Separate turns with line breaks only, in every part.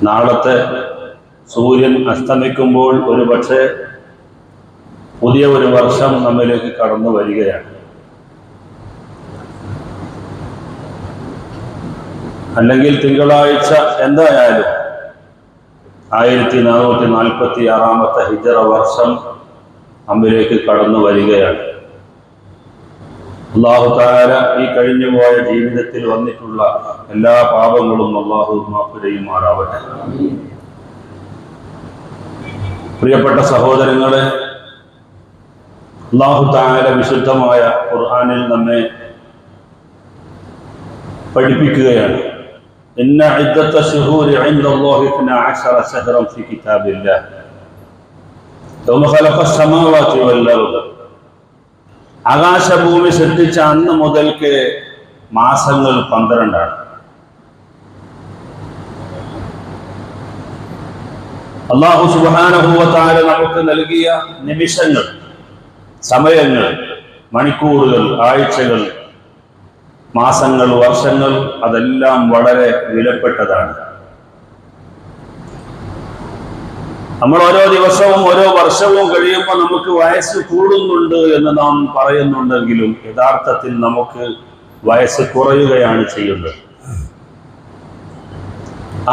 നാളത്തെ സൂര്യൻ അസ്തമിക്കുമ്പോൾ ഒരു പക്ഷേ പുതിയ ഒരു വർഷം നമ്മിലേക്ക് കടന്നു വരികയാണ്. അല്ലെങ്കിൽ തിങ്കളാഴ്ച എന്തായാലും 1446 ഹിജറ വർഷം നമ്മിലേക്ക് കടന്നു വരികയാണ്. അല്ലാഹു തആല ഈ കഴിഞ്ഞുപോയ ജീവിതത്തിൽ വന്നിട്ടുള്ള എല്ലാ പാപങ്ങളും അല്ലാഹു മാഫ് ചെയ്യുമാറാവട്ടെ. പ്രിയപ്പെട്ട സഹോദരങ്ങളെ, അല്ലാഹു തആല വിശുദ്ധമായ ഖുർആനിൽ നമ്മെ പഠിപ്പിക്കുകയാണ്. ഇന്ന ഇദ്ദത ശുഹൂരി ഇൻദല്ലാഹി 12 ശഹറൻ ഫീ കിതാബില്ലാഹ് യൗമ ഖലഖസ് സമാവാതി വൽ അർദ്. ആകാശഭൂമി സൃഷ്ടിച്ച അന്ന് മുതൽക്ക് മാസങ്ങൾ 12 ആണ്. അല്ലാഹു സുബ്ഹാനഹു വ തആല നമുക്ക് നൽകിയ നിമിഷങ്ങൾ, സമയങ്ങൾ, മണിക്കൂറുകൾ, ആഴ്ചകൾ, മാസങ്ങൾ, വർഷങ്ങൾ അതെല്ലാം വളരെ വിലപ്പെട്ടതാണ്. നമ്മൾ ഓരോ ദിവസവും ഓരോ വർഷവും കഴിയുമ്പോൾ നമുക്ക് വയസ്സ് കൂടുന്നുണ്ട് എന്ന് നാം പറയുന്നുണ്ടെങ്കിലും യഥാർത്ഥത്തിൽ നമുക്ക് വയസ്സ് കുറയുകയാണ് ചെയ്യുന്നത്,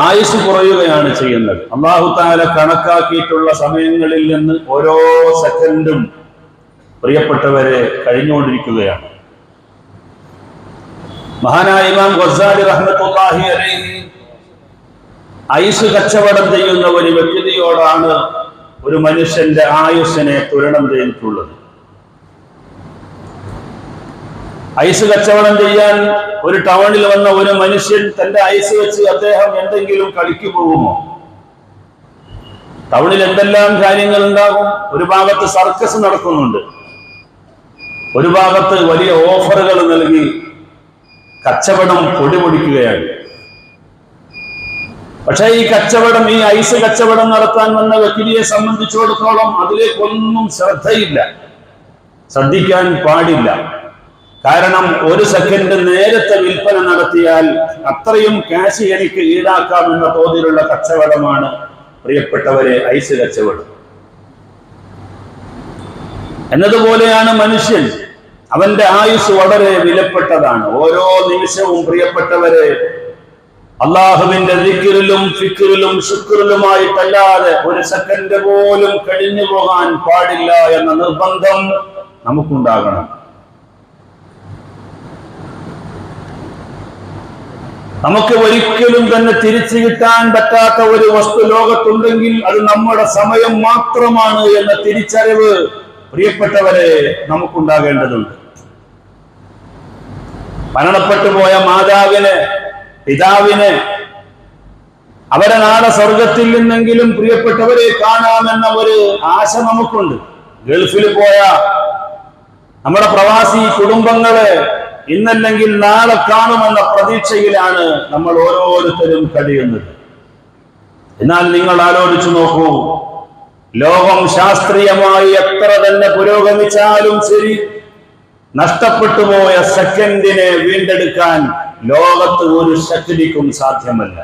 ആയുസ് കുറയുകയാണ് ചെയ്യുന്നത്. അല്ലാഹു തആല കണക്കാക്കിയിട്ടുള്ള സമയങ്ങളിൽ നിന്ന് ഓരോ സെക്കൻഡും പ്രിയപ്പെട്ടവരെ കഴിഞ്ഞുകൊണ്ടിരിക്കുകയാണ്. മഹാനായ ഇമാം ഗസാലി റഹ്മത്തുള്ളാഹി അലൈഹി ആയുസ് കച്ചവടം ചെയ്യുന്ന ഒരു വ്യക്തിയോടാണ് ഒരു മനുഷ്യന്റെ ആയുസ്സിനെ തുലനം ചെയ്തിട്ടുള്ളത്. ആയുസ് കച്ചവടം ചെയ്യാൻ ഒരു ടൗണിൽ വന്ന ഒരു മനുഷ്യൻ തന്റെ ആയുസ് വെച്ച് അദ്ദേഹം എന്തെങ്കിലും കളിക്ക് പോകുമോ? ടൗണിൽ എന്തെല്ലാം കാര്യങ്ങൾ ഉണ്ടാകും. ഒരു ഭാഗത്ത് സർക്കസ് നടക്കുന്നുണ്ട്, ഒരു ഭാഗത്ത് വലിയ ഓഫറുകൾ നൽകി കച്ചവടം പൊടിപൊടിക്കുകയാണ്. പക്ഷേ ഈ കച്ചവടം, ഈ ഐസ് കച്ചവടം നടത്താൻ വന്ന വ്യക്തിയെ സംബന്ധിച്ചിടത്തോളം അതിലേക്കൊന്നും ശ്രദ്ധയില്ല, ശ്രദ്ധിക്കാൻ പാടില്ല. കാരണം ഒരു സെക്കൻഡ് നേരത്തെ വിൽപ്പന നടത്തിയാൽ അത്രയും ക്യാഷ് എനിക്ക് ഈടാക്കാമെന്ന തോതിലുള്ള കച്ചവടമാണ് പ്രിയപ്പെട്ടവരെ ഐസ് കച്ചവടം. എന്നതുപോലെയാണ് മനുഷ്യൻ, അവന്റെ ആയുസ് വളരെ വിലപ്പെട്ടതാണ്. ഓരോ നിമിഷവും പ്രിയപ്പെട്ടവരെ അള്ളാഹുവിന്റെ ദിക്റിലും ഫിക്റിലും ശുക്റിലുമായിട്ടല്ലാതെ ഒരു സെക്കൻഡ് പോലും കഴിഞ്ഞു പോകാൻ പാടില്ല എന്ന നിർബന്ധം നമുക്കുണ്ടാകണം. നമുക്ക് ഒരിക്കലും തന്നെ തിരിച്ചു കിട്ടാൻ പറ്റാത്ത ഒരു വസ്തു ലോകത്തുണ്ടെങ്കിൽ അത് നമ്മുടെ സമയം മാത്രമാണ് എന്ന തിരിച്ചറിവ് പ്രിയപ്പെട്ടവരെ നമുക്കുണ്ടാകേണ്ടതുണ്ട്. മരണപ്പെട്ടു പോയ മാതാവിനെ, പിതാവിനെ അവരെ നാളെ സ്വർഗത്തിൽ നിന്നെങ്കിലും പ്രിയപ്പെട്ടവരെ കാണാമെന്ന ഒരു ആശ നമുക്കുണ്ട്. ഗൾഫിൽ പോയ നമ്മുടെ പ്രവാസി കുടുംബങ്ങളെ ഇന്നല്ലെങ്കിൽ നാളെ കാണുമെന്ന പ്രതീക്ഷയിലാണ് നമ്മൾ ഓരോരുത്തരും കഴിയുന്നത്. എന്നാൽ നിങ്ങൾ ആലോചിച്ചു നോക്കൂ, ലോകം ശാസ്ത്രീയമായി എത്ര തന്നെ പുരോഗമിച്ചാലും ശരി, നഷ്ടപ്പെട്ടു പോയ സെക്കൻഡിനെ വീണ്ടെടുക്കാൻ ലോകത്ത് ഒരു ശക്തിക്കും സാധ്യമല്ല.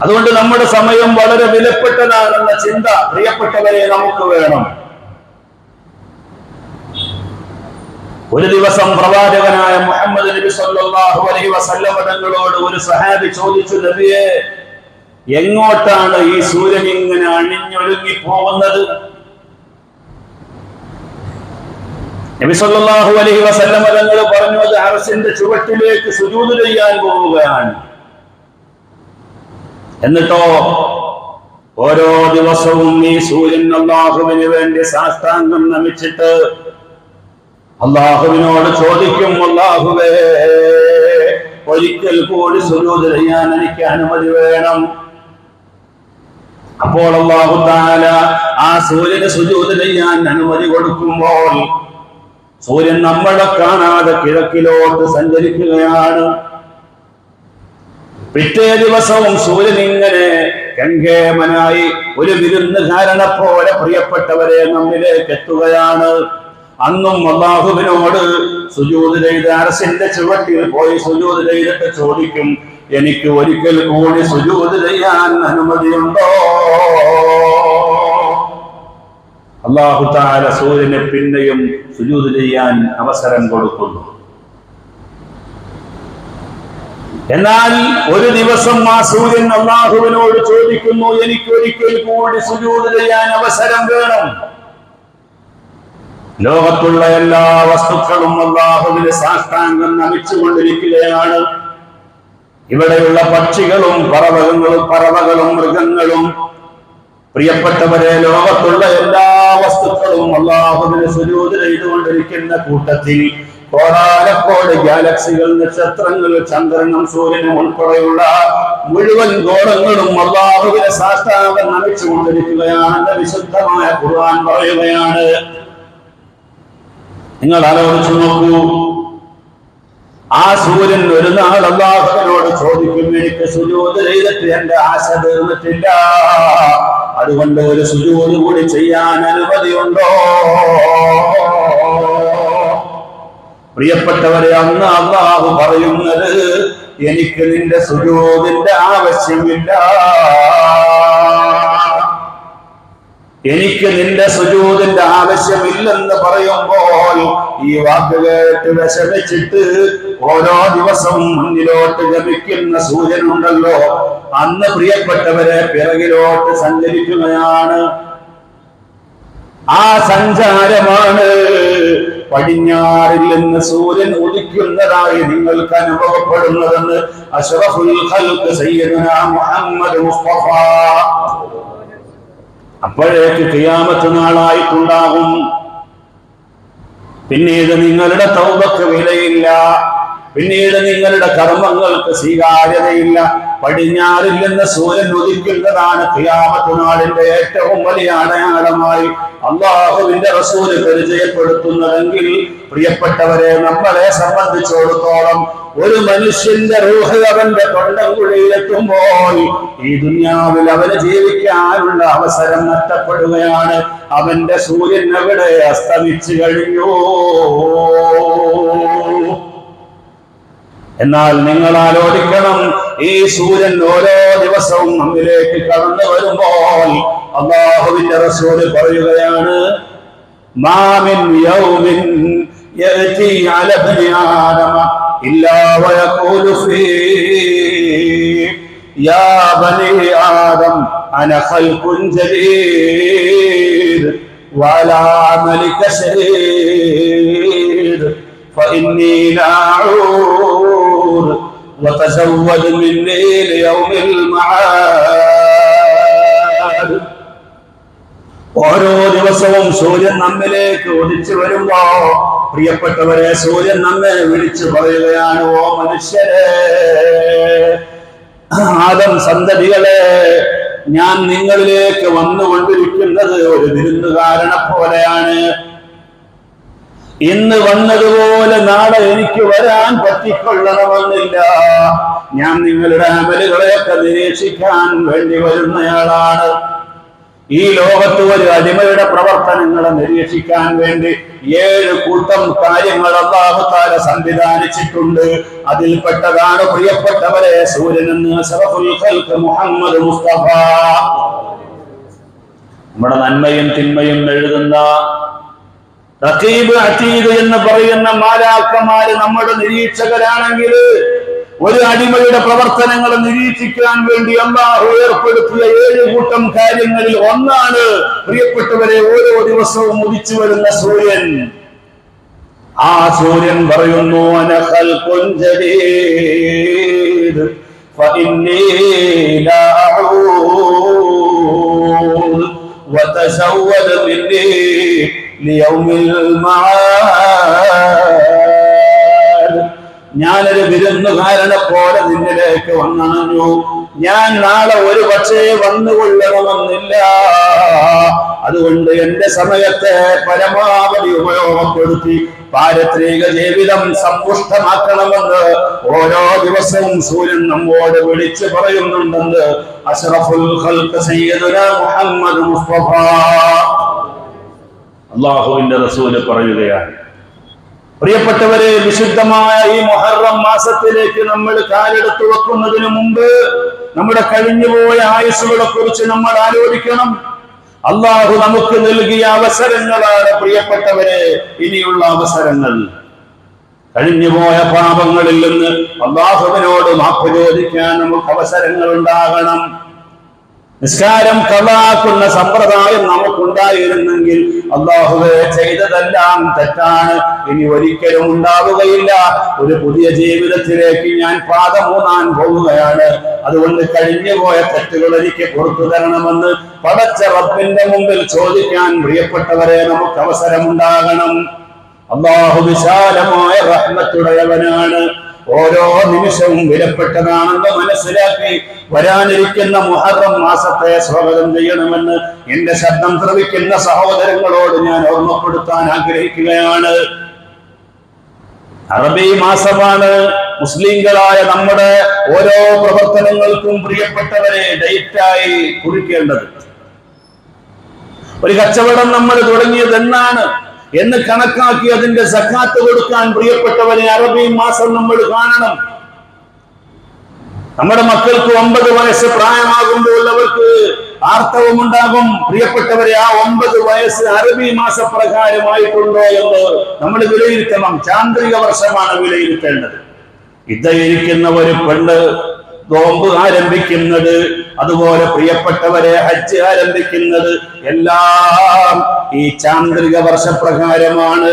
അതുകൊണ്ട് നമ്മുടെ സമയം വളരെ വിലപ്പെട്ടതാണെന്ന ചിന്ത പ്രിയപ്പെട്ടവരെ നമുക്ക് വേണം. ഒരു ദിവസം പ്രവാചകനായ മുഹമ്മദ് നബി സല്ലല്ലാഹു അലൈഹി വസല്ലം തങ്ങളോട് ഒരു സഹാബി ചോദിച്ചു, നബിയെ, എങ്ങോട്ടാണ് ഈ സൂര്യൻ ഇങ്ങനെ അണിഞ്ഞൊഴുകി പോകുന്നത്? നബി സല്ലല്ലാഹു അലൈഹി വസല്ലം തങ്ങൾ പറഞ്ഞു, അത് അർശിന്റെ ചുവട്ടിലേക്ക് സുജൂദ് ചെയ്യാൻ പോവുകയാണ്. എന്നിട്ടോ ഓരോ ദിവസവും ഈ സൂര്യൻ അല്ലാഹുവിന് വേണ്ടി സാഷ്ടാംഗം നമിച്ചിട്ട് അല്ലാഹുവിനോട് ചോദിക്കും, അല്ലാഹുവേ, ഒരിക്കൽ കൂടി സുജൂദ് ചെയ്യാൻ എനിക്ക് അനുമതി വേണം. അപ്പോൾ അല്ലാഹു തആല ആ സൂര്യന് സുജൂദ് ചെയ്യാൻ അനുമതി കൊടുക്കുമ്പോൾ സൂര്യൻ നമ്മളെ കാണാതെ കിഴക്കിലോട്ട് സഞ്ചരിക്കുകയാണ്. പിറ്റേ ദിവസവും സൂര്യൻ ഇങ്ങനെ കങ്കേമനായി ഒരു വിരുന്നുകാരനെ പോലെ പ്രിയപ്പെട്ടവരെ നമ്മിലേക്ക് എത്തുകയാണ്. അന്നും അല്ലാഹുവിനോട് സുജൂദ് ചെയ്ത് അർശിന്റെ ചുവട്ടിൽ പോയി സുജൂദ് ചെയ്തിട്ട് ചോദിക്കും, എനിക്ക് ഒരിക്കൽ കൂടി സുജൂദ് ചെയ്യാൻ അനുമതിയുണ്ടോ? അല്ലാഹു തആല സൂര്യനെ പിന്നെയും സുജൂദ് ചെയ്യാൻ അവസരം കൊടുക്കുന്നു. എന്നാൽ ഒരു ദിവസം ആ സൂര്യൻ അല്ലാഹുവിനോട് ചോദിക്കുന്നു, എനിക്ക് ഒരിക്കൽ കൂടി സുജൂദ് ചെയ്യാൻ അവസരം വേണം. ലോകത്തുള്ള എല്ലാ വസ്തുക്കളും അല്ലാഹുവിനെ സാഷ്ടാംഗം നമിച്ചുകൊണ്ടിരിക്കുകയാണ്. ഇവിടെയുള്ള പക്ഷികളും പറവകളും മൃഗങ്ങളും, പ്രിയപ്പെട്ടവരെ, ലോകത്തുള്ള എല്ലാ വസ്തുക്കളും അല്ലാഹുവിനെ സുജൂദ് ചെയ്തുകൊണ്ടിരിക്കുന്ന കൂട്ടത്തിൽ കോടാനക്കോടി ഗാലക്സികൾ, നക്ഷത്രങ്ങൾ, ചന്ദ്രനും സൂര്യനും ഉൾപ്പെടെയുള്ള മുഴുവൻ ഗോളങ്ങളും അല്ലാഹുവിനെ സാഷ്ടാംഗം നമിച്ചുകൊണ്ടിരിക്കുകയാണെന്ന് വിശുദ്ധമായ ഖുർആൻ പറയുകയാണ്. നിങ്ങൾ ആലോചിച്ചു നോക്കൂ, ആ സൂര്യൻ ഒരു നാൾ അല്ലാഹുവിനോട് ചോദിക്കും, എനിക്ക് സുജൂദ് ചെയ്തിട്ട് എന്റെ ആശ തീർന്നിട്ടില്ല, അതുകൊണ്ട് ഒരു സുജൂദ് കൂടി ചെയ്യാൻ അനുമതിയുണ്ടോ? പ്രിയപ്പെട്ടവരെ, അന്ന് അല്ലാഹു പറയുന്നത്, എനിക്ക് നിന്റെ സുജൂദിന്റെ ആവശ്യമില്ല, എനിക്ക് നിന്റെ സുജൂദിന്റെ ആവശ്യമില്ലെന്ന് പറയുമ്പോൾ ഈ വാക്ക് കേട്ട് വിഷമിച്ചിട്ട് ഓരോ ദിവസവും മുന്നിലോട്ട് ഗമിക്കുന്ന സൂര്യനുണ്ടല്ലോ, അന്ന് പ്രിയപ്പെട്ടവരെ പിറകിലോട്ട് സഞ്ചരിക്കുകയാണ്. ആ സഞ്ചാരമാണ് പടിഞ്ഞാറിൽ നിന്ന് സൂര്യൻ ഉദിക്കുന്നതായി നിങ്ങൾക്ക് അനുഭവപ്പെടുന്നതെന്ന് അഷ്റഫുൽ ഖൽഖ് സയ്യിദുനാ മുഹമ്മദ് മുസ്തഫ. അപ്പോഴേക്ക് ഖിയാമത്ത് നാളായിട്ടുണ്ടാകും. പിന്നീട് നിങ്ങളുടെ തൗബക്ക് വിലയില്ല, പിന്നീട് നിങ്ങളുടെ കർമ്മങ്ങൾക്ക് സ്വീകാര്യതയില്ല. പടിഞ്ഞാറിൽ നിന്ന് സൂര്യൻ ഉദിക്കുന്നതാണ് ഖിയാമത്ത് നാളിന്റെ ഏറ്റവും വലിയ അടയാളമായി അല്ലാഹുവിന്റെ റസൂൽ പരിചയപ്പെടുത്തുന്നതെങ്കിൽ, പ്രിയപ്പെട്ടവരെ, നമ്മളെ സംബന്ധിച്ചിടത്തോളം ഒരു മനുഷ്യന്റെ റൂഹ് അവന്റെ തൊണ്ടൻകുഴിയിലെത്തുമ്പോൾ ഈ ദുനിയാവിൽ അവന് ജീവിക്കാനുള്ള അവസരം നഷ്ടപ്പെടുകയാണ്. അവന്റെ സൂര്യൻ അവിടെ അസ്തമിച്ചു കഴിഞ്ഞു. എന്നാൽ നിങ്ങൾ ആലോചിക്കണം, ഈ സൂര്യൻ ഓരോ ദിവസവും നമ്മിലേക്ക് കടന്നു വരുമ്പോൾ അല്ലാഹുവിന്റെ റസൂൽ പറയുകയാണ്, മാ മിൻ യൗമിൻ യഅതി അല ബനി ആദമ ഇല്ലാ വയഖൂലു ഫീഹി യാ ബനി ആദം അന ഖൽഖുൻ ജദീദ് വലാ അമലിക ശരീദ് ഫഇന്നി ലാ അഊദ് വതസവ്വദ് മിന്നി ലിയൗമിൽ മആദ്. ഓരോ ദിവസവും സൂര്യൻ നമ്മിലേക്ക് ഉദിച്ചു വരുമ്പോ, പ്രിയപ്പെട്ടവരെ, സൂര്യൻ നമ്മെ വിളിച്ചു പറയുകയാണ്, ഓ മനുഷ്യരെ, ആദം സന്തതികളെ, ഞാൻ നിങ്ങളിലേക്ക് വന്നുകൊണ്ടിരിക്കുന്നത് ഒരു വിരുന്നുകാരനെ പോലെയാണ്. ഇന്ന് വന്നതുപോലെ നാളെ എനിക്ക് വരാൻ പറ്റിക്കൊള്ളണമെന്നില്ല. ഞാൻ നിങ്ങളുടെ അമലുകളെയൊക്കെ നിരീക്ഷിക്കാൻ വേണ്ടി വരുന്നയാളാണ്. ഈ ലോകത്ത് ഒരു അടിമയുടെ പ്രവർത്തനങ്ങളെ നിരീക്ഷിക്കാൻ വേണ്ടി 7 കൂട്ടം കാര്യങ്ങൾ അല്ലാഹു തആല സംവിധാനിച്ചിട്ടുണ്ട്. അതിൽപ്പെട്ടതാണ്, പ്രിയപ്പെട്ടവരെ, സൂര്യനെന്ന് അഷ്റഫുൽ ഖൽഖ് മുഹമ്മദ് മുസ്തഫ. നമ്മുടെ നന്മയും തിന്മയും എഴുതുന്ന റഖീബ് അതീദ് എന്ന് പറയുന്ന മാലാഖമാര് നമ്മുടെ നിരീക്ഷകരാണെങ്കിൽ, ഒരു അടിമയുടെ പ്രവർത്തനങ്ങൾ നിരീക്ഷിക്കാൻ വേണ്ടി അല്ലാഹു ഏർപ്പെടുത്തിയ 7 കൂട്ടം കാര്യങ്ങളിൽ ഒന്നാണ്, പ്രിയപ്പെട്ടവരെ, ഓരോ ദിവസവും ഉദിച്ചു വരുന്ന സൂര്യൻ. ആ സൂര്യൻ പറയുന്നു, അന ഖൽഖുൻ ജദീദ് ഫഇന്നി ലാ അഊദ് വതസവ്വദ് മിന്നി ലിയൗമിൽ മആദ്. ഞാനൊരു വിരുന്നുകാരനെ പോലെ നിന്നിലേക്ക് വന്നണഞ്ഞു. ഞാൻ നാളെ ഒരു പക്ഷേ വന്നുകൊള്ളണമെന്നില്ല. അതുകൊണ്ട് എന്റെ സമയത്തെ പരമാവധി ഉപയോഗപ്പെടുത്തി പാരത്രിക ജീവിതം സമ്പുഷ്ടമാക്കണമെന്ന് ഓരോ ദിവസവും സൂര്യൻ നമ്മോട് വിളിച്ചു പറയുന്നുണ്ടെന്ന് അഷ്റഫുൽ ഖൽഖ് സയ്യിദുനാ മുഹമ്മദ് മുസ്തഫ. അല്ലാഹുവിന്റെ റസൂല് പറയുകയാണ്, പ്രിയപ്പെട്ടവരെ, വിശുദ്ധമായ ഈ മുഹറം മാസത്തിലേക്ക് നമ്മൾ കാലെടുത്തു വെക്കുന്നതിന് മുമ്പ് നമ്മുടെ കഴിഞ്ഞുപോയ ആയുസ്സുകളെ കുറിച്ച് നമ്മൾ ആലോചിക്കണം. അള്ളാഹു നമുക്ക് നൽകിയ അവസരങ്ങളാണ് പ്രിയപ്പെട്ടവരെ ഇനിയുള്ള അവസരങ്ങൾ. കഴിഞ്ഞുപോയ പാപങ്ങളിൽ നിന്ന് അള്ളാഹുവിനോട് മാപ്പ് ചോദിക്കാൻ നമുക്ക് അവസരങ്ങൾ ഉണ്ടാകണം. നിസ്കാരം ഖളാക്കുന്ന സമ്പ്രദായം നമുക്കുണ്ടായിരുന്നെങ്കിൽ അള്ളാഹുവേ ചെയ്തതെല്ലാം തെറ്റാണ്, ഇനി ഒരിക്കലും ഉണ്ടാവുകയില്ല, ഒരു പുതിയ ജീവിതത്തിലേക്ക് ഞാൻ പാദമൂന്നാൻ പോവുകയാണ്, അതുകൊണ്ട് കഴിഞ്ഞുപോയ തെറ്റുകൾ എനിക്ക് പുറത്തു തരണമെന്ന് പടച്ച റബ്ബിന്റെ മുമ്പിൽ ചോദിക്കാൻ പ്രിയപ്പെട്ടവരെ നമുക്ക് അവസരമുണ്ടാകണം. അള്ളാഹു വിശാലമായ റഹ്മത്തുടയവനാണ്. ഓരോ നിമിഷവും വിലപ്പെട്ടതാണെന്ന് മനസ്സിലാക്കി വരാനിരിക്കുന്ന മുഹറം മാസത്തെ സ്വാഗതം ചെയ്യണമെന്ന് എന്റെ ശബ്ദം ശ്രവിക്കുന്ന സഹോദരങ്ങളോട് ഞാൻ ഓർമ്മപ്പെടുത്താൻ ആഗ്രഹിക്കുകയാണ്. അറബി മാസമാണ്. മുസ്ലിങ്ങളായ നമ്മുടെ ഓരോ പ്രവർത്തനങ്ങൾക്കും പ്രിയപ്പെട്ടവരെ ഡേറ്റായി കുറിക്കേണ്ടത്. ഒരു കച്ചവടം നമ്മൾ തുടങ്ങിയത് എന്നാണ് എന്ന് കണക്കാക്കി അതിന്റെ സക്കാത്ത് കൊടുക്കാൻ പ്രിയപ്പെട്ടവരെ അറബി മാസം നമ്മൾ കാണണം. നമ്മുടെ മക്കൾക്ക് 9 വയസ്സ് പ്രായമാകുമ്പോൾ അവർക്ക് ആർത്തവമുണ്ടാകും. പ്രിയപ്പെട്ടവരെ, ആ 9 വയസ്സ് അറബി മാസപ്രകാരമായിട്ടുണ്ടോ എന്ന് നമ്മൾ വിലയിരുത്തണം. ചാന്ദ്രിക വർഷമാണ് വിലയിരുത്തേണ്ടത്. ഇരിക്കുന്ന ഒരു പെണ്ണ് നോമ്പ് ആരംഭിക്കുന്നത്, അതുപോലെ പ്രിയപ്പെട്ടവരെ ഹജ്ജ് ആരംഭിക്കുന്നത് എല്ലാം ഈ ചാന്ദ്രിക വർഷപ്രകാരമാണ്.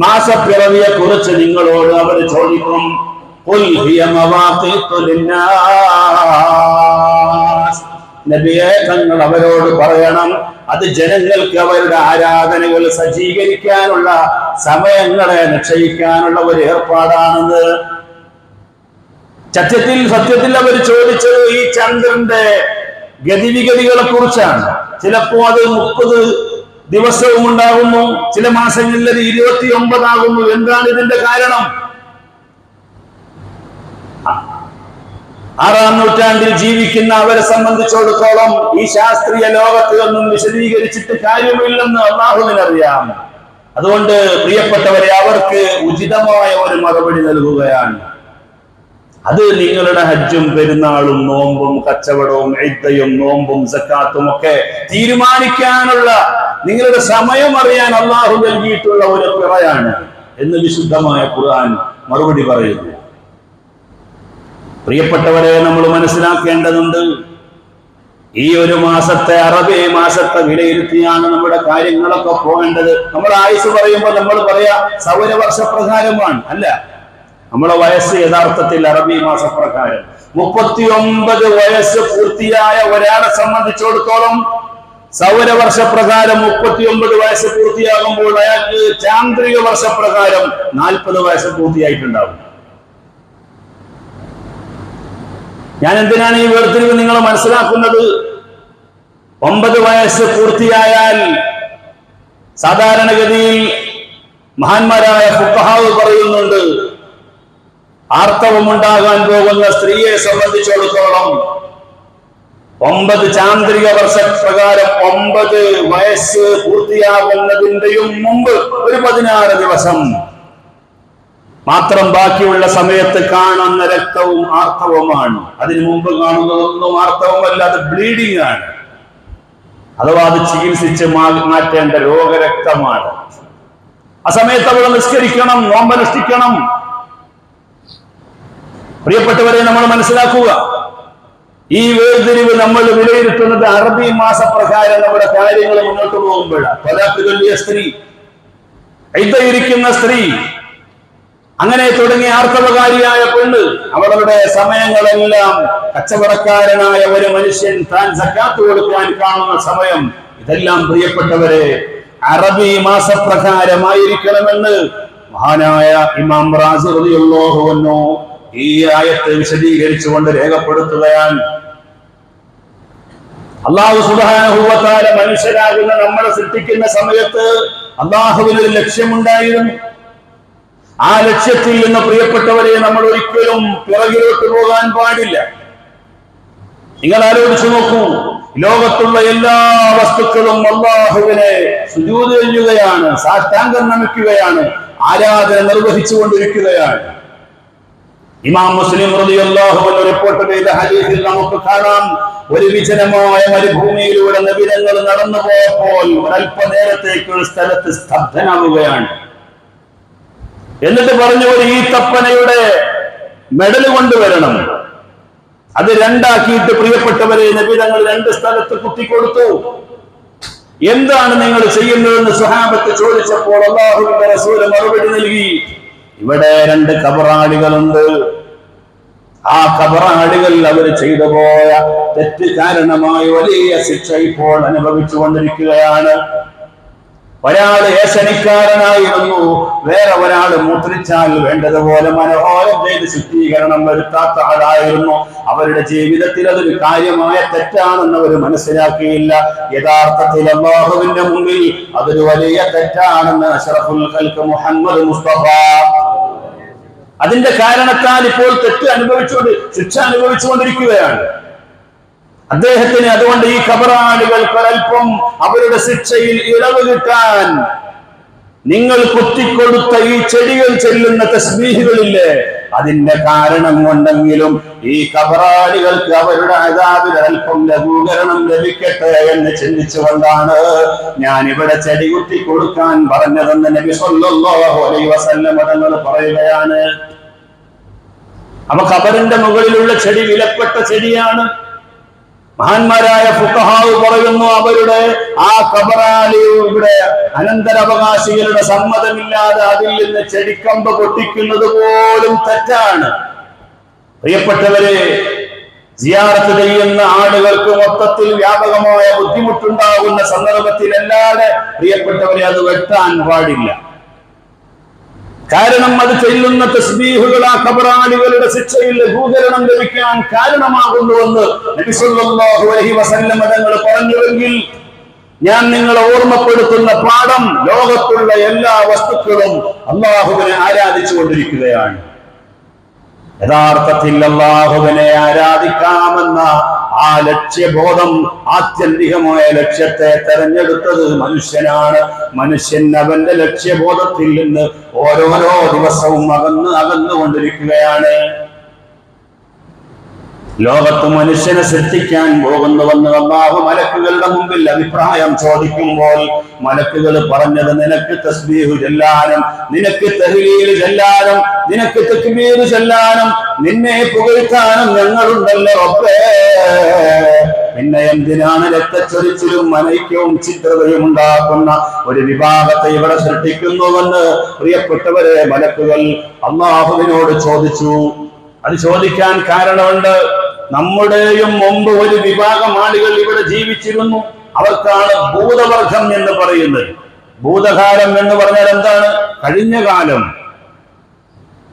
മാസപ്പിറവിയെ കുറിച്ച് നിങ്ങളോട് അവർ ചോദിക്കും. നബിയെ, തങ്ങൾ അവരോട് പറയണം, അത് ജനങ്ങൾക്ക് അവരുടെ ആരാധനകൾ സജ്ജീകരിക്കാനുള്ള സമയങ്ങളെ നിശ്ചയിക്കാനുള്ള ഒരു ഏർപ്പാടാണെന്ന്. സത്യത്തിൽ അവർ ചോദിച്ചത് ഈ ചന്ദ്രന്റെ ഗതിവിഗതികളെ കുറിച്ചാണ്. ചിലപ്പോ അത് 30 ദിവസവും ഉണ്ടാകുന്നു, ചില മാസങ്ങളിൽ അത് 29 ആകുന്നു. എന്താണ് ഇതിന്റെ കാരണം? 6-ാം നൂറ്റാണ്ടിൽ ജീവിക്കുന്ന അവരെ സംബന്ധിച്ചിടത്തോളം ഈ ശാസ്ത്രീയ ലോകത്ത് ഒന്നും വിശദീകരിച്ചിട്ട് കാര്യമില്ലെന്ന് അല്ലാഹുവിനറിയാം. അതുകൊണ്ട് പ്രിയപ്പെട്ടവരെ, അവർക്ക് ഉചിതമായ ഒരു മറുപടി നൽകുകയാണ്. അത് നിങ്ങളുടെ ഹജ്ജും പെരുന്നാളും നോമ്പും കച്ചവടവും ഇദ്ദയും നോമ്പും സക്കാത്തും ഒക്കെ തീരുമാനിക്കാനുള്ള നിങ്ങളുടെ സമയം അറിയാൻ അള്ളാഹു നൽകിയിട്ടുള്ള ഒരു പിറയാണ് എന്ന് വിശുദ്ധമായ ഖുർആൻ മറുപടി പറയുന്നു. പ്രിയപ്പെട്ടവരെ, നമ്മൾ മനസ്സിലാക്കേണ്ടതുണ്ട്, ഈ ഒരു മാസത്തെ അറബി മാസത്തെ വിലയിരുത്തിയാണ് നമ്മുടെ കാര്യങ്ങളൊക്കെ പോകേണ്ടത്. നമ്മൾ ആയുസ് പറയുമ്പോൾ നമ്മൾ പറയാ സൗരവർഷപ്രകാരമാണ്. അല്ല, നമ്മളെ വയസ്സ് യഥാർത്ഥത്തിൽ അറബി മാസപ്രകാരം 39 വയസ്സ് പൂർത്തിയായ ഒരാളെ സംബന്ധിച്ചിടത്തോളം സൗരവർഷപ്രകാരം 39 വയസ്സ് പൂർത്തിയാകുമ്പോൾ അയാൾക്ക് ചാന്ദ്രിക വർഷപ്രകാരം 40 വയസ്സ് പൂർത്തിയായിട്ടുണ്ടാവും. ഞാൻ എന്തിനാണ് ഈ വേർതിരിവ് നിങ്ങൾ മനസ്സിലാക്കുന്നത്? 9 വയസ്സ് പൂർത്തിയായാൽ സാധാരണഗതിയിൽ മഹാന്മാരായ ഫുഖഹാവ് പറയുന്നുണ്ട്, ആർത്തവമുണ്ടാകാൻ പോകുന്ന സ്ത്രീയെ സംബന്ധിച്ചിടത്തോളം 9 ചാന്ദ്രിക വർഷപ്രകാരം 9 വയസ്സ് പൂർത്തിയാകുന്നതിന്റെയും മുമ്പ് ഒരു 16 ദിവസം മാത്രം ബാക്കിയുള്ള സമയത്ത് കാണുന്ന രക്തവും ആർത്തവമാണ്. അതിനു മുമ്പ് കാണുന്നതൊന്നും ആർത്തവമല്ല, അത് ബ്ലീഡിംഗ് ആണ്. അഥവാ അത് ചികിത്സിച്ച് മാറ്റേണ്ട രോഗരക്തമാണ്. ആ സമയത്ത് അവിടെ നിസ്കരിക്കണം, നോമ്പനുഷ്ഠിക്കണം. പ്രിയപ്പെട്ടവരെ, നമ്മൾ മനസ്സിലാക്കുക, ഈ വേർതിരിവ് നമ്മൾ വിലയിരുത്തുന്നത് അറബി മാസപ്രകാരം നമ്മുടെ കാര്യങ്ങൾ മുന്നോട്ട് പോകുമ്പോഴാണ്. തലാഖ് ചൊല്ലിയ സ്ത്രീ, ഇദ്ദയിരിക്കുന്ന സ്ത്രീ, അങ്ങനെ തുടങ്ങിയ ആർത്തവകാരിയായ പെണ്ണ്, അവരുടെ സമയങ്ങളെല്ലാം കച്ചവടക്കാരനായ ഒരു മനുഷ്യൻ താൻ സക്കാത്ത് കൊടുക്കാൻ കാണുന്ന സമയം, ഇതെല്ലാം പ്രിയപ്പെട്ടവരെ അറബി മാസപ്രകാരമായിരിക്കണമെന്ന് മഹാനായ ഇമാം റാസി റളിയല്ലാഹു അൻഹു ഈ ആയത്ത് വിശദീകരിച്ചുകൊണ്ട് രേഖപ്പെടുത്തുകയാണ്. അല്ലാഹു സുബ്ഹാനഹു വ തആല മനുഷ്യരാകുന്ന നമ്മളെ സൃഷ്ടിക്കുന്ന സമയത്ത് അല്ലാഹുവിനൊരു ലക്ഷ്യമുണ്ടായിരുന്നു. ആ ലക്ഷ്യത്തിൽ നിന്ന് പ്രിയപ്പെട്ടവരെ നമ്മൾ ഒരിക്കലും പിറകിലോട്ട് പോകാൻ പാടില്ല. നിങ്ങൾ ആലോചിച്ചു നോക്കൂ, ലോകത്തുള്ള എല്ലാ വസ്തുക്കളും അല്ലാഹുവിനെ സുജൂദ് ചെയ്യുകയാണ്, സാഷ്ടാംഗം നമിക്കുകയാണ്, ആരാധന നിർവഹിച്ചുകൊണ്ടിരിക്കുകയാണ്. ഇമാം മുസ്ലിം റളിയല്ലാഹു അൻഹു റിപ്പോർട്ട് ചെയ്ത ഹദീസിൽ നമുക്ക് കാണാം, ഒരു വിജനമായ മരുഭൂമിയിലൂടെ നബി തങ്ങൾ നടന്നു പോയപ്പോൾ ഒരല്പനേരത്തേക്ക് ഒരു സ്ഥലത്ത് സ്തബ്ധനാവുകയാണ്. എന്നിട്ട് പറഞ്ഞു, ഒരു ഈത്തപ്പനയുടെ മെഡൽ കൊണ്ടുവരണം, അത് രണ്ടാക്കിയിട്ട് പ്രിയപ്പെട്ടവരെ നബി തങ്ങൾ രണ്ട് സ്ഥലത്ത് കുത്തിക്കൊടുത്തു. എന്താണ് നിങ്ങൾ ചെയ്യുന്നതെന്ന് സ്വഹാബത്ത് ചോദിച്ചപ്പോൾ അല്ലാഹുവിന്റെ റസൂൽ മറുപടി നൽകി, ഇവിടെ രണ്ട് കബറാളികളുണ്ട്, ആ കബറാളികൾ അവർ ചെയ്തു പോയ തെറ്റ് കാരണമായി വലിയ ശിക്ഷ ഇപ്പോൾ അനുഭവിച്ചു കൊണ്ടിരിക്കുകയാണ്. ഒരാൾ ഏഷണിക്കാരനായിരുന്നു, വേറെ ഒരാൾ മൂത്രിച്ചാൽ വേണ്ടതുപോലെ മനോഹരം ചെയ്ത് ശുദ്ധീകരണം വരുത്താത്ത ആളായിരുന്നു. അവരുടെ ജീവിതത്തിൽ അതൊരു കാര്യമായ തെറ്റാണെന്ന് അവർ മനസ്സിലാക്കിയില്ല. യഥാർത്ഥത്തിൽ അല്ലാഹുവിന്റെ മുമ്പിൽ അതൊരു വലിയ തെറ്റാണെന്ന് അഷ്റഫുൽ ഖൽഖ് മുഹമ്മദ് മുസ്തഫ അതിന്റെ കാരണത്താൽ ഇപ്പോൾ തെറ്റ് അനുഭവിച്ചുകൊണ്ട് ശിക്ഷ അനുഭവിച്ചുകൊണ്ടിരിക്കുകയാണ് അദ്ദേഹത്തിന്. അതുകൊണ്ട് ഈ ഖബറാളികൾക്ക് ഒരൽപ്പം അവരുടെ ശിക്ഷയിൽ ഇളവ് കിട്ടാൻ നിങ്ങൾ കുത്തിക്കൊടുത്ത ഈ ചെടികൾ ചെല്ലുന്ന തസ്ബീഹുകളില്ലേ, അതിന്റെ കാരണം കൊണ്ടെങ്കിലും ഈ ഖബറാളികൾക്ക് അവരുടെ അദാബിൽ അല്പം ലഘൂകരണം ലഭിക്കട്ടെ എന്ന് ചിന്തിച്ചുകൊണ്ടാണ് ഞാൻ ഇവിടെ ചെടി കുത്തി കൊടുക്കാൻ പറഞ്ഞതെന്ന് നബി സല്ലല്ലാഹു അലൈഹി വസല്ലം തങ്ങൾ പറയുകയാണ്. അപ്പൊ ഖബറിന്റെ മുകളിലുള്ള ചെടി വിലപ്പെട്ട ചെടിയാണ്. മഹാന്മാരായ ഫുഖഹാവ് പറയുന്നു, അവരുടെ ആ ഖബറാളിയുടെ അനന്തരാവകാശികളുടെ സമ്മതമില്ലാതെ അതിൽ നിന്ന് ചെടിക്കമ്പ് പൊട്ടിക്കുന്നത് പോലും തെറ്റാണ്. പ്രിയപ്പെട്ടവരെ, സിയാറത്ത് ചെയ്യുന്ന ആളുകൾക്ക് മൊത്തത്തിൽ വ്യാപകമായ ബുദ്ധിമുട്ടുണ്ടാകുന്ന സന്ദർഭത്തിലല്ലാതെ പ്രിയപ്പെട്ടവരെ അത് വെട്ടാൻ പാടില്ല. കാരണം അത് ചെല്ലുന്ന തസ്ബീഹുകൾ ആ ഖബറാളികളുടെ ശിക്ഷയിൽ ലഘൂകരണം ലഭിക്കാൻ കാരണമാകുന്നുവെന്ന് നബി സല്ലല്ലാഹു അലൈഹി വസല്ലം തങ്ങൾ പറഞ്ഞുവെങ്കിൽ ഞാൻ നിങ്ങളെ ഓർമ്മപ്പെടുത്തുന്ന പാഠം, ലോകത്തുള്ള എല്ലാ വസ്തുക്കളും അല്ലാഹുവിനെ ആരാധിച്ചു കൊണ്ടിരിക്കുകയാണ്. യഥാർത്ഥത്തിൽ അല്ലാഹുവിനെ ആരാധിക്കാമെന്ന ആ ലക്ഷ്യബോധം, ആത്യന്തികമായ ലക്ഷ്യത്തെ തെരഞ്ഞെടുത്തത് മനുഷ്യനാണ്. മനുഷ്യൻ അവന്റെ ലക്ഷ്യബോധത്തിൽ നിന്ന് ഓരോരോ ദിവസവും അകന്നുകൊണ്ടിരിക്കുകയാണ്. ലോകത്ത് മനുഷ്യനെ സൃഷ്ടിക്കാൻ പോകുന്നുവെന്ന് അല്ലാഹു മലക്കുകളുടെ മുമ്പിൽ അഭിപ്രായം ചോദിക്കുമ്പോൾ മലക്കുകൾ പറഞ്ഞത്, നിനക്ക് തസ്ബീഹ് ചൊല്ലാനും, നിനക്ക് തഹ്ലീൽ ചൊല്ലാനും, നിനക്ക് തക്ബീർ ചൊല്ലാനും, നിന്നെ പുകഴ്ത്താനും ഞങ്ങളുണ്ടല്ലോ റബ്ബേ. പിന്നെ എന്തിനാണ് രക്തച്ചൊരിച്ചിലും അനൈക്യവും ചിത്രതയും ഉണ്ടാക്കുന്ന ഒരു വിഭാഗത്തെ ഇവിടെ സൃഷ്ടിക്കുന്നുവെന്ന് പ്രിയപ്പെട്ടവരെ മലക്കുകൾ അല്ലാഹുവിനോട് ചോദിച്ചു. അത് ചോദിക്കാൻ കാരണമുണ്ട്. നമ്മുടെയും മുമ്പ് ഒരു വിഭാഗം ആളുകൾ ഇവിടെ ജീവിച്ചിരുന്നു. അവർക്കാണ് ഭൂതവർഗം എന്ന് പറയുന്നത്. ഭൂതകാലം എന്ന് പറഞ്ഞാൽ എന്താണ്? കഴിഞ്ഞ കാലം.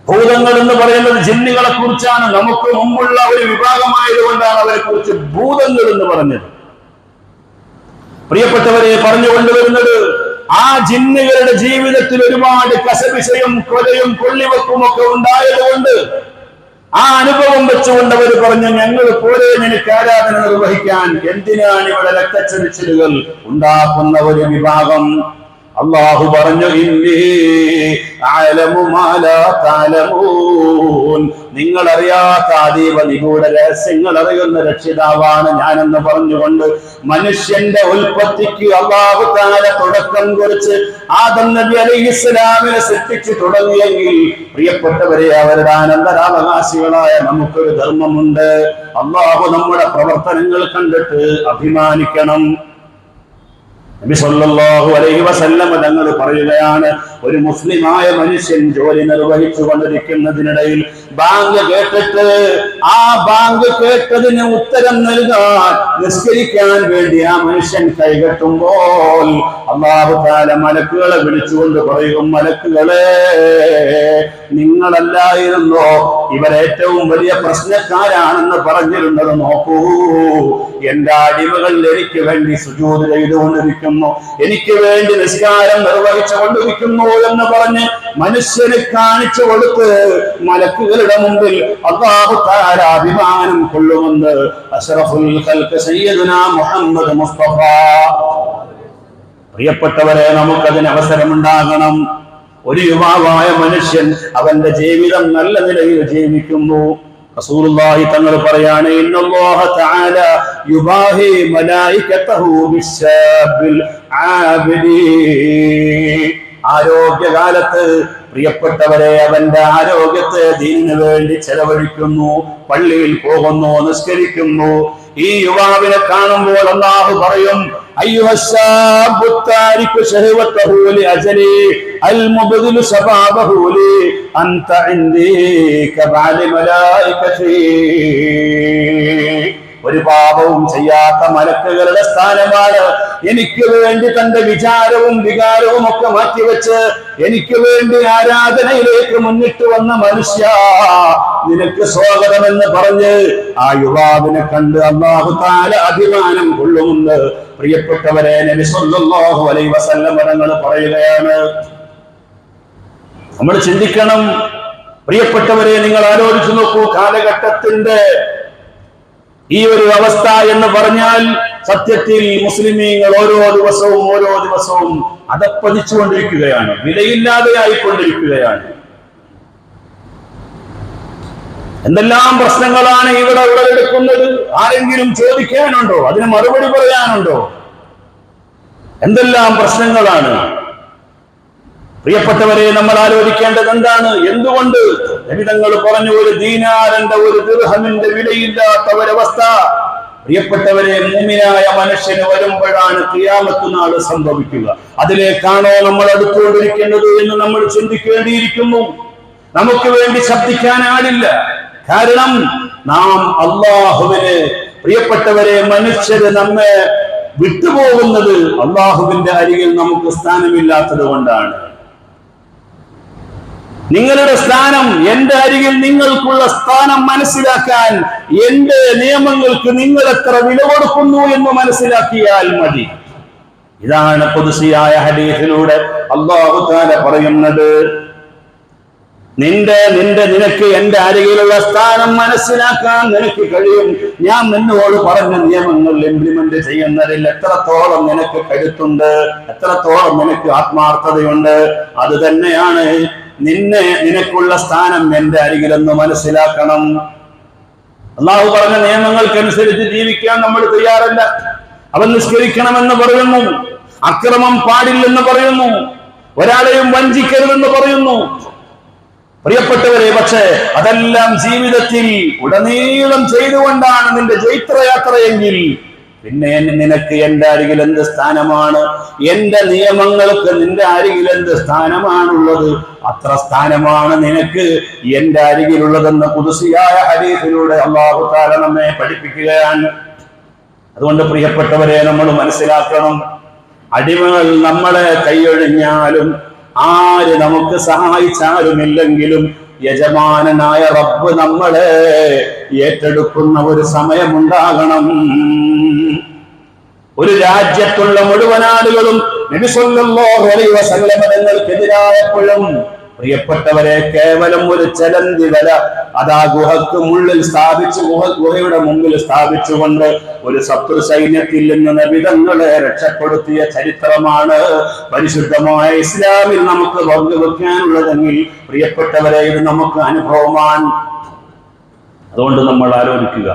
ഭൂതങ്ങൾ എന്ന് പറയുന്നത് ജിന്നുകളെ കുറിച്ചാണ്. നമുക്ക് മുമ്പുള്ള ഒരു വിഭാഗമായതുകൊണ്ടാണ് അവരെ കുറിച്ച് ഭൂതങ്ങൾ എന്ന് പറഞ്ഞത്. പ്രിയപ്പെട്ടവരെ, പറഞ്ഞുകൊണ്ടുവരുന്നത്, ആ ജിന്നുകളുടെ ജീവിതത്തിൽ ഒരുപാട് കശപിശയും കൊലയും കൊള്ളിവെപ്പും ഒക്കെ ഉണ്ടായതുകൊണ്ട് ആ അനുഭവം വെച്ചുകൊണ്ട് അവർ പറഞ്ഞു, ഞങ്ങൾ പോലെ നിനക്ക് ആരാധന നിർവഹിക്കാൻ. എന്തിനാണ് ഇവിടെ രക്തച്ചൊരിച്ചിലുകൾ ഉണ്ടാക്കുന്ന ഒരു വിഭാഗം? അല്ലാഹു പറഞ്ഞു, നിങ്ങൾ അറിയാത്ത അതീവ നിഗൂഢ രഹസ്യങ്ങൾ അറിയുന്ന രക്ഷിതാവാണ് ഞാനെന്ന് പറഞ്ഞുകൊണ്ട് മനുഷ്യന്റെ ഉൽപ്പത്തിക്ക് അല്ലാഹു തആല തുടക്കം കുറിച്ച് ആദം നബി അലൈഹിസ്സലാമിനെ സൃഷ്ടിച്ചു തുടങ്ങിയെങ്കിൽ പ്രിയപ്പെട്ടവരെ, അവരുടെ അനന്തരാവകാശികളായ നമുക്കൊരു ധർമ്മമുണ്ട്. അല്ലാഹു നമ്മുടെ പ്രവർത്തനങ്ങൾ കണ്ടിട്ട് അഭിമാനിക്കണം. നബി സല്ലല്ലാഹു അലൈഹി വസല്ലം തങ്ങൾ പറയുകയാണ്, ഒരു മുസ്ലിമായ മനുഷ്യൻ ജോലി നിർവഹിച്ചു കൊണ്ടിരിക്കുന്നതിനിടയിൽ ബാങ്ക് കേട്ടിട്ട് ആ ബാങ്ക് കേട്ടതിന് ഉത്തരം നൽകാൻ നിസ്കരിക്കാൻ വേണ്ടി ആ മനുഷ്യൻ കൈകെട്ടുമ്പോൾ അല്ലാഹു തആല മലക്കുകളെ വിളിച്ചുകൊണ്ട് പറയും, മലക്കുകളെ, നിങ്ങളല്ലായിരുന്നോ ഇവരേറ്റവും വലിയ പ്രശ്നക്കാരാണെന്ന് പറഞ്ഞിരുന്നത്? നോക്കൂ, എന്റെ അടിമകൾ എനിക്ക് വേണ്ടി സുജൂദ് ചെയ്തുകൊണ്ടിരിക്കുന്നു, എനിക്ക് വേണ്ടി നിസ്കാരം നിർവഹിച്ചു കൊണ്ടിരിക്കുന്നു. എന്ന് പറഞ്ഞ് മനുഷ്യന് കാണിച്ചു കൊടുത്ത് മലക്കുകളുടെ മുമ്പിൽ അല്ലാഹു തആല അഭിമാനം കൊള്ളുമെന്ന് അഷ്റഫുൽ ഖൽഖ് സയ്യിദുനാ മുഹമ്മദ് മുസ്തഫ. പ്രിയപ്പെട്ടവരെ, നമുക്കതിന് അവസരമുണ്ടാകണം. ഒരു യുവാവായ മനുഷ്യൻ അവന്റെ ജീവിതം നല്ല നിലയിൽ ജീവിക്കുന്നു. റസൂലുള്ളാഹി തങ്ങൾ പറയാണ്, ഇന്നല്ലാഹ തആല യുബാഹി മലായികതഹു ബിശ്ശാബിൽ ആബിദി. ആരോഗ്യകാലത്ത് പ്രിയപ്പെട്ടവരെ അവന്റെ ആരോഗ്യത്തെ ദീനിനു വേണ്ടി ചെലവഴിക്കുന്നു, പള്ളിയിൽ പോകുന്നു, നിസ്കരിക്കുന്നു. ഈ യുവാവിനെ കാണുമ്പോൾ അല്ലാഹു പറയും, അയ്യുഹശ്ശാബു താരിഖു ശഹവതഹു ലിഅജലി അൽമുബ്ദിലു ശബാബഹു ലി അൻത ഇൻദി കബഅലി മലായികതി. ഒരു പാപവും ചെയ്യാത്ത മലക്കുകളുടെ സ്ഥാനമാണ് എനിക്ക് വേണ്ടി തന്റെ വിചാരവും വികാരവും ഒക്കെ മാറ്റിവെച്ച് എനിക്ക് വേണ്ടി ആരാധനയിലേക്ക് മുന്നിട്ട് വന്ന മനുഷ്യ, നിനക്ക് സ്വാഗതമെന്ന് പറഞ്ഞ് ആ യുവാവിനെ കണ്ട് അല്ലാഹു തആല അഭിമാനം കൊള്ളുമെന്ന് പ്രിയപ്പെട്ടവരെ നബി സല്ലല്ലാഹു അലൈഹി വസല്ലം തങ്ങൾ പറയുകയാണ്. നമ്മൾ ചിന്തിക്കണം. പ്രിയപ്പെട്ടവരെ, നിങ്ങൾ ആലോചിച്ചു നോക്കൂ. കാലഘട്ടത്തിന്റെ ഈ ഒരു അവസ്ഥ എന്ന് പറഞ്ഞാൽ സത്യത്തിൽ മുസ്ലിമീങ്ങൾ ഓരോ ദിവസവും അതപ്പതിച്ചുകൊണ്ടിരിക്കുകയാണ്, വിലയില്ലാതെയായിക്കൊണ്ടിരിക്കുകയാണ്. എന്തെല്ലാം പ്രശ്നങ്ങളാണ് ഇവിടെ ഉടലെടുക്കുന്നത്? ആരെങ്കിലും ചോദിക്കാനുണ്ടോ? അതിന് മറുപടി പറയാനുണ്ടോ? എന്തെല്ലാം പ്രശ്നങ്ങളാണ്? പ്രിയപ്പെട്ടവരെ, നമ്മൾ ആലോചിക്കേണ്ടത് എന്താണ്? എന്തുകൊണ്ട് നബി തങ്ങൾ പറഞ്ഞു, ഒരു ദീനാറിന്റെ ഒരു ദിർഹമിന്റെ വിലയില്ലാത്ത ഒരവസ്ഥ പ്രിയപ്പെട്ടവരെ മുഅ്മിനായ മനുഷ്യന് വരുമ്പോഴാണ് ഖിയാമത്ത് നാൾ സംഭവിക്കുക. അതിലേക്കാണോ നമ്മൾ അടുത്തുകൊണ്ടിരിക്കുന്നത് എന്ന് നമ്മൾ ചിന്തിക്കേണ്ടിയിരിക്കുന്നു. നമുക്ക് വേണ്ടി ശബ്ദിക്കാൻ ആളില്ല. കാരണം നാം അല്ലാഹുവിനെ, പ്രിയപ്പെട്ടവരെ, മനുഷ്യര് നമ്മെ വിട്ടുപോകുന്നത് അല്ലാഹുവിന്റെ അരികിൽ നമുക്ക് സ്ഥാനമില്ലാത്തത് കൊണ്ടാണ്. നിങ്ങളുടെ സ്ഥാനം, എന്റെ അരികിൽ നിങ്ങൾക്കുള്ള സ്ഥാനം മനസ്സിലാക്കാൻ എന്റെ നിയമങ്ങൾക്ക് നിങ്ങൾ എത്ര വില കൊടുക്കുന്നു എന്ന് മനസ്സിലാക്കിയാൽ മതി. ഇതാണ് ഖുദ്സിയായ ഹദീസിലൂടെ അല്ലാഹു തആല പറയുന്നത്. നിനക്ക് എന്റെ അരികിലുള്ള സ്ഥാനം മനസ്സിലാക്കാൻ നിനക്ക് കഴിയും. ഞാൻ നിന്നോട് പറഞ്ഞ നിയമങ്ങൾ ഇംപ്ലിമെന്റ് ചെയ്യുന്നതിൽ എത്രത്തോളം നിനക്ക് കരുത്തുണ്ട്, എത്രത്തോളം നിനക്ക് ആത്മാർത്ഥതയുണ്ട്. അത് തന്നെയാണ് നിനക്കുള്ള സ്ഥാനം എന്റെ അരികിലെന്ന് മനസ്സിലാക്കണം. അല്ലാഹു പറഞ്ഞ നിയമങ്ങൾക്കനുസരിച്ച് ജീവിക്കാൻ നമ്മൾ തയ്യാറല്ല. അവൻ നിസ്കരിക്കണമെന്ന് പറയുന്നു, അക്രമം പാടില്ലെന്ന് പറയുന്നു, ഒരാളെയും വഞ്ചിക്കരുതെന്ന് പറയുന്നു. പ്രിയപ്പെട്ടവരെ, പക്ഷേ അതെല്ലാം ജീവിതത്തിൽ ഉടനീളം ചെയ്തുകൊണ്ടാണ് നിന്റെ ജൈത്രയാത്രയെങ്കിൽ പിന്നെ നിനക്ക് എന്റെ അരികിൽ എന്ത് സ്ഥാനമാണ്? എന്റെ നിയമങ്ങൾക്ക് നിന്റെ അരികിൽ എന്ത് സ്ഥാനമാണുള്ളത്? അത്ര സ്ഥാനമാണ് നിനക്ക് എന്റെ അരികിലുള്ളതെന്ന് ഖുദ്സിയായ ഹദീസിലൂടെ അല്ലാഹു തആല നമ്മെ പഠിപ്പിക്കുകയാണ്. അതുകൊണ്ട് പ്രിയപ്പെട്ടവരെ, നമ്മൾ മനസ്സിലാക്കണം, അടിമകൾ നമ്മളെ കൈയൊഴിഞ്ഞാലും ആര് നമുക്ക് സഹായിച്ചാലുമില്ലെങ്കിലും യജമാനനായ റബ്ബ് നമ്മളെ ഏറ്റെടുക്കുന്ന ഒരു സമയമുണ്ടാകണം. ഒരു രാജ്യത്തുള്ള മുഴുവൻ ആളുകളും നബി സല്ലല്ലാഹു അലൈഹി വസല്ലം തങ്ങൾക്കെതിരായപ്പോഴും പ്രിയപ്പെട്ടവരെ, കേവലം ഒരു ചലന്തി വല അതാ ഗുഹക്ക് മുള്ളിൽ സ്ഥാപിച്ചു, ഗുഹയുടെ മുമ്പിൽ സ്ഥാപിച്ചുകൊണ്ട് ഒരു ശത്രു സൈന്യത്തിൽ നിന്ന് നബി തങ്ങളെ രക്ഷപ്പെടുത്തിയ ചരിത്രമാണ് പരിശുദ്ധമായ ഇസ്ലാമിൽ നമുക്ക് പങ്കുവെക്കാനുള്ളതെങ്കിൽ പ്രിയപ്പെട്ടവരെ, ഇത് നമുക്ക് അനുഭവമാണ്. അതുകൊണ്ട് നമ്മൾ ആലോചിക്കുക,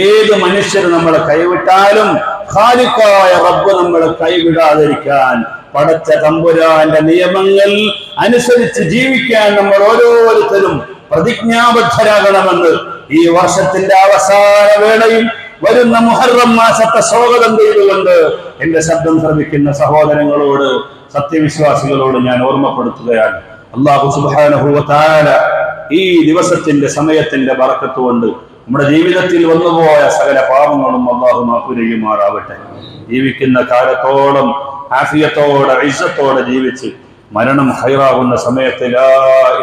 ഏത് മനുഷ്യർ നമ്മളെ കൈവിട്ടാലും ഖാലിഖായ റബ്ബ് നമ്മളെ കൈവിടാതിരിക്കാൻ, പടച്ച തമ്പുരാന്റെ നിയമങ്ങൾ അനുസരിച്ച് ജീവിക്കാൻ നമ്മൾ ഓരോരുത്തരും പ്രതിജ്ഞാബദ്ധരാകണമെന്ന് ഈ വർഷത്തിന്റെ അവസാന വേളയിൽ വരുന്ന മുഹറം മാസത്തെ സ്വാഗതം ചെയ്തുകൊണ്ട് എന്റെ ശബ്ദം ശ്രവിക്കുന്ന സഹോദരങ്ങളോട്, സത്യവിശ്വാസികളോട് ഞാൻ ഓർമ്മപ്പെടുത്തുകയാണ്. അല്ലാഹു സുബ്ഹാനഹു വ തആല ഈ ദിവസത്തിന്റെ സമയത്തിന്റെ ബറക്കത്ത് കൊണ്ട് നമ്മുടെ ജീവിതത്തിൽ വന്നുപോയ സകല പാപങ്ങളും അല്ലാഹു മാഫു ചെയ്യുമാറാവട്ടെ. ജീവിക്കുന്ന കാലത്തോളം ആഫിയത്തോടെ ഇസ്സത്തോടെ ജീവിച്ച് മരണം ഹൈറാകുന്ന സമയത്ത് ലാ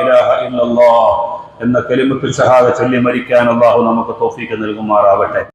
ഇലാഹ ഇല്ലല്ലാഹ് എന്ന കലിമത്തുൽ ഷഹാദ ചൊല്ലി മരിക്കാൻ അല്ലാഹു നമുക്ക് തൗഫീഖ് നൽകുമാറാവട്ടെ.